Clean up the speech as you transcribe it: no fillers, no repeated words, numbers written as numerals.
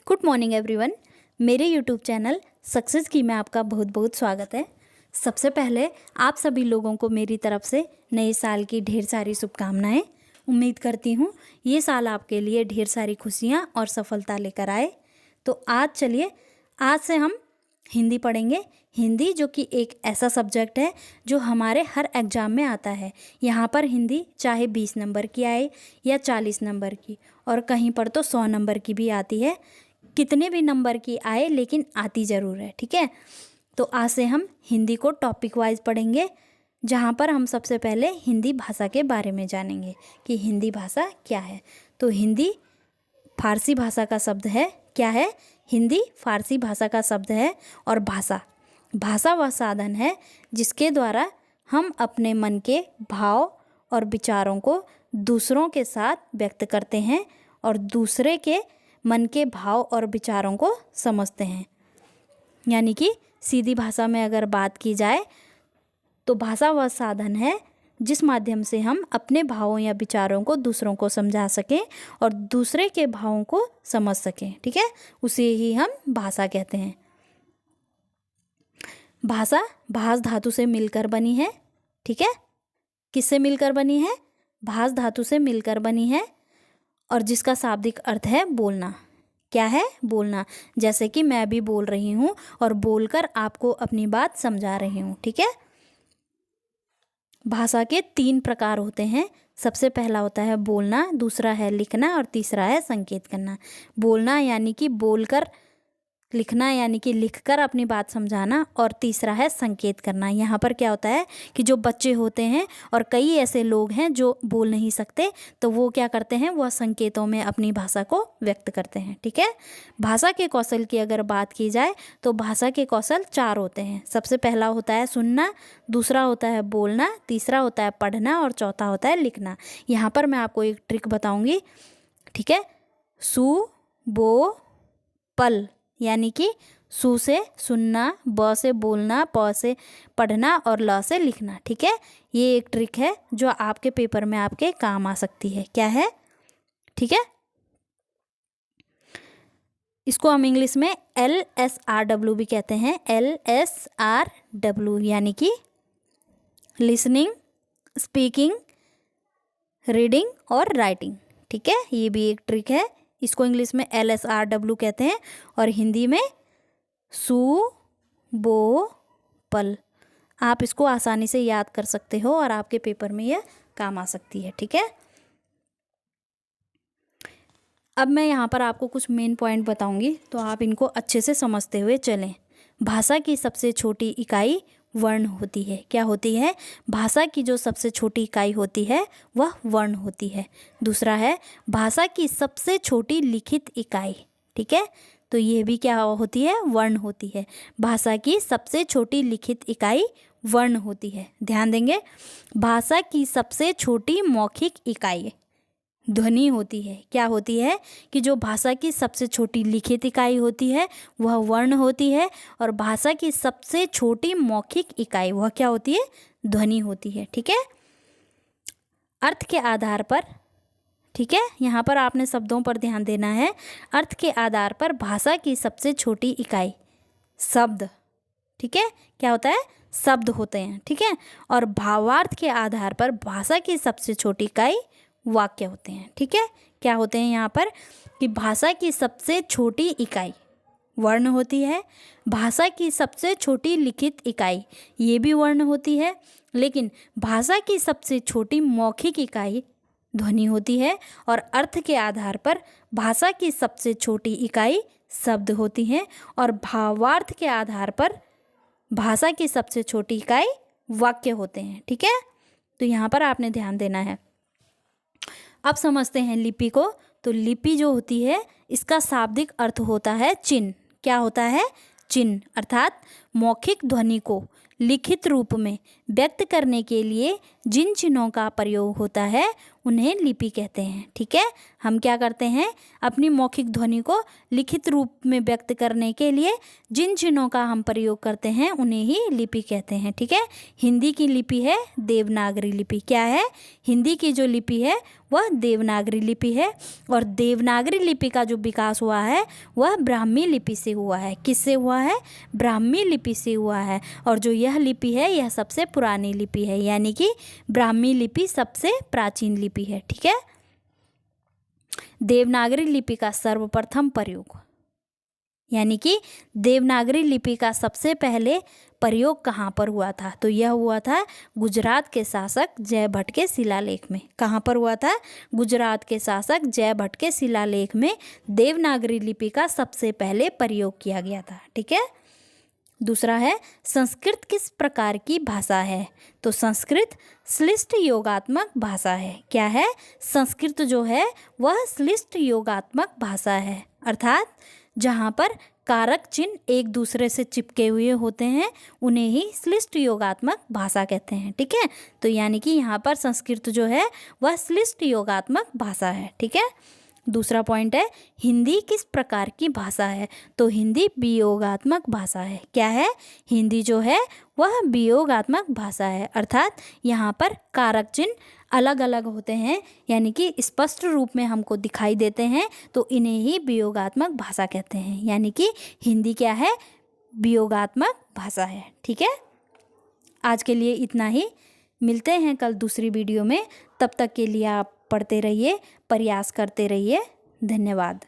Good morning everyone. मेरे YouTube channel success की में आपका बहुत बहुत स्वागत है। सबसे पहले आप सभी लोगों को मेरी तरफ से नए साल की ढेर सारी शुभकामनाएं। उम्मीद करती हूँ ये साल आपके लिए ढेर सारी खुशियाँ और सफलता लेकर आए। तो आज से हम हिंदी पढ़ेंगे। हिंदी जो कि एक ऐसा सब्जेक्ट है जो हमारे हर एग्ज़ाम में आता है। यहाँ पर हिंदी चाहे 20 नंबर की आए या 40 नंबर की, और कहीं पर तो 100 नंबर की भी आती है। कितने भी नंबर की आए लेकिन आती ज़रूर है, ठीक है। तो आज से हम हिंदी को टॉपिक वाइज पढ़ेंगे, जहाँ पर हम सबसे पहले हिंदी भाषा के बारे में जानेंगे कि हिंदी भाषा क्या है। तो हिंदी फारसी भाषा का शब्द है। क्या है? हिंदी फारसी भाषा का शब्द है। और भाषा वह साधन है जिसके द्वारा हम अपने मन के भाव और विचारों को दूसरों के साथ व्यक्त करते हैं और दूसरे के मन के भाव और विचारों को समझते हैं। यानी कि सीधी भाषा में अगर बात की जाए तो भाषा वह साधन है जिस माध्यम से हम अपने भावों या विचारों को दूसरों को समझा सकें और दूसरे के भावों को समझ सकें, ठीक है। उसे ही हम भाषा कहते हैं। भाषा भाष धातु से मिलकर बनी है, ठीक है। किससे मिलकर बनी है? भाष धातु से मिलकर बनी है, और जिसका शाब्दिक अर्थ है बोलना। क्या है? बोलना। जैसे कि मैं भी बोल रही हूँ और बोलकर आपको अपनी बात समझा रही हूँ, ठीक है। भाषा के 3 प्रकार होते हैं। सबसे पहला होता है बोलना, दूसरा है लिखना और तीसरा है संकेत करना। बोलना यानी कि बोलकर, लिखना यानी कि लिखकर अपनी बात समझाना, और तीसरा है संकेत करना। यहाँ पर क्या होता है कि जो बच्चे होते हैं और कई ऐसे लोग हैं जो बोल नहीं सकते, तो वो क्या करते हैं, वह संकेतों में अपनी भाषा को व्यक्त करते हैं, ठीक है। भाषा के कौशल की अगर बात की जाए तो भाषा के कौशल 4 होते हैं। सबसे पहला होता है सुनना, दूसरा होता है बोलना, तीसरा होता है पढ़ना और चौथा होता है लिखना। यहाँ पर मैं आपको एक ट्रिक बताऊँगी, ठीक है। सु बो पल, यानी कि सु से सुनना, ब से बोलना, प से पढ़ना और ल से लिखना, ठीक है। ये एक ट्रिक है जो आपके पेपर में आपके काम आ सकती है। क्या है? ठीक है। इसको हम इंग्लिश में LSRW भी कहते हैं। LSRW यानी कि लिसनिंग, स्पीकिंग, रीडिंग और राइटिंग, ठीक है। ये भी एक ट्रिक है। इसको इंग्लिश में LSRW कहते हैं और हिंदी में सु बो पल। आप इसको आसानी से याद कर सकते हो और आपके पेपर में यह काम आ सकती है, ठीक है। अब मैं यहाँ पर आपको कुछ मेन पॉइंट बताऊंगी, तो आप इनको अच्छे से समझते हुए चलें। भाषा की सबसे छोटी इकाई वर्ण होती है। क्या होती है? भाषा की जो सबसे छोटी इकाई होती है वह वर्ण होती है। दूसरा है भाषा की सबसे छोटी लिखित इकाई, ठीक है। तो ये भी क्या होती है? वर्ण होती है। भाषा की सबसे छोटी लिखित इकाई वर्ण होती है। ध्यान देंगे। भाषा की सबसे छोटी मौखिक इकाई ध्वनि होती है। क्या होती है कि जो भाषा की सबसे छोटी लिखित इकाई होती है वह वर्ण होती है, और भाषा की सबसे छोटी मौखिक इकाई वह क्या होती है? ध्वनि होती है, ठीक है। अर्थ के आधार पर, ठीक है, यहाँ पर आपने शब्दों पर ध्यान देना है। अर्थ के आधार पर भाषा की सबसे छोटी इकाई शब्द, ठीक है, क्या होता है? शब्द होते हैं, ठीक है। और भावार्थ के आधार पर भाषा की सबसे छोटी इकाई वाक्य होते हैं, ठीक है। क्या होते हैं यहाँ पर कि भाषा की सबसे छोटी इकाई वर्ण होती है, भाषा की सबसे छोटी लिखित इकाई ये भी वर्ण होती है, लेकिन भाषा की सबसे छोटी मौखिक इकाई ध्वनि होती है, और अर्थ के आधार पर भाषा की सबसे छोटी इकाई शब्द होती है, और भावार्थ के आधार पर भाषा की सबसे छोटी इकाई वाक्य होते हैं, ठीक है। तो यहाँ पर आपने ध्यान देना है। अब समझते हैं लिपि को। तो लिपि जो होती है इसका शाब्दिक अर्थ होता है चिन्ह। क्या होता है? चिन्ह, अर्थात मौखिक ध्वनि को लिखित रूप में व्यक्त करने के लिए जिन चिन्हों का प्रयोग होता है उन्हें लिपि कहते हैं, ठीक है। हम क्या करते हैं? अपनी मौखिक ध्वनि को लिखित रूप में व्यक्त करने के लिए जिन चिन्हों का हम प्रयोग करते हैं उन्हें ही लिपि कहते हैं, ठीक है। हिंदी की लिपि है देवनागरी लिपि। क्या है? हिंदी की जो लिपि है वह देवनागरी लिपि है। और देवनागरी लिपि का जो विकास हुआ है वह ब्राह्मी लिपि से हुआ है। किससे हुआ है? ब्राह्मी लिपि से हुआ है। और जो यह लिपि है यह सबसे पुरानी लिपि है, यानी कि ब्राह्मी लिपि सबसे प्राचीन लिपि है। ठीक है। देवनागरी लिपि का सर्वप्रथम प्रयोग, यानी कि देवनागरी लिपि का सबसे पहले प्रयोग कहाँ पर हुआ था? तो यह हुआ था गुजरात के शासक जयभट्ट के शिलालेख में। कहाँ पर हुआ था? गुजरात के शासक जयभट्ट के शिलालेख में देवनागरी लिपि का सबसे पहले प्रयोग किया गया था। ठीक है। दूसरा है, संस्कृत किस प्रकार की भाषा है? तो संस्कृत श्लिष्ट योगात्मक भाषा है। क्या है? संस्कृत जो है वह श्लिष्ट योगात्मक भाषा है, अर्थात जहाँ पर कारक चिन्ह एक दूसरे से चिपके हुए होते हैं उन्हें ही श्लिष्ट योगात्मक भाषा कहते हैं। ठीक है। तो यानी कि यहाँ पर संस्कृत जो है वह श्लिष्ट योगात्मक भाषा है। ठीक है। दूसरा पॉइंट है, हिंदी किस प्रकार की भाषा है? तो हिंदी वियोगात्मक भाषा है। क्या है? हिंदी जो है वह वियोगात्मक भाषा है, अर्थात यहाँ पर कारक चिन्ह अलग अलग होते हैं, यानी कि स्पष्ट रूप में हमको दिखाई देते हैं, तो इन्हें ही वियोगात्मक भाषा कहते हैं। यानी कि हिंदी क्या है? वियोगात्मक भाषा है। ठीक है। आज के लिए इतना ही, मिलते हैं कल दूसरी वीडियो में। तब तक के लिए आप पढ़ते रहिए, प्रयास करते रहिए। धन्यवाद।